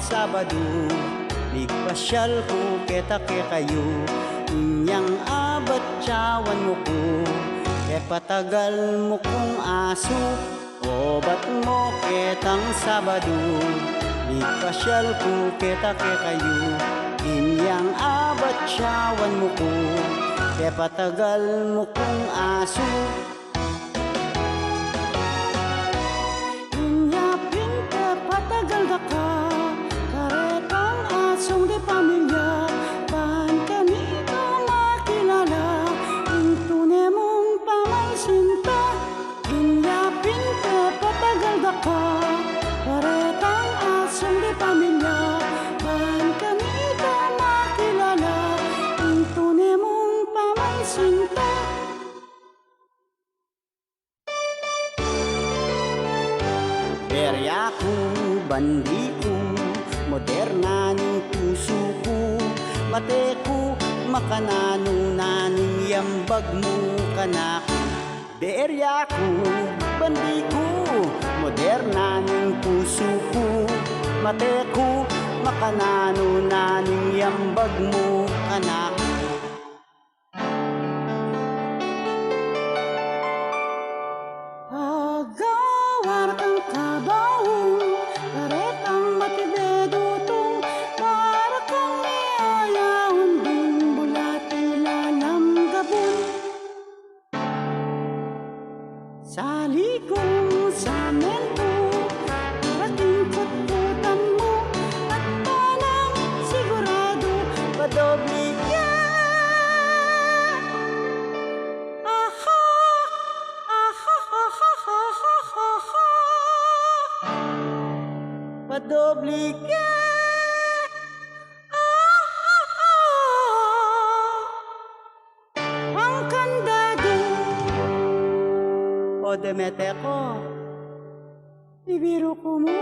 Sabado, nigpasyal ko kita ke kayo. Inyang abat tiyawan mo ko, e patagal mo kong aso. O ba't mo kitang Sabado, nigpasyal ko kita ke kayo. Inyang abat tiyawan mo ko, e patagal mo kong aso. Inyapin ka patagal da ka, karetang asong di pamilya. Paan kami ka makilala, intune mong pamansinta. Inyapin ka patagal da ka, karetang asong di pamilya. Paan kami ka makilala, intune mong pamansinta. Perya ko, bandi ko, moderna ng puso ko. Mate ko, makanano na ning yambag mo kanako. Perya ko, bandi ko, moderna ng puso ko. Mate ko, makanano na ning yambag mo kanako. Agawar ang kabaong, karetang matibedutong, para kang iayaon ding bulatila ng gabon. Saligong sa mento, parating kutkutan mo, at tanang sigurado, Padoble ka, padoble ka. ang kandado. O demete ko, Ibiro ko mo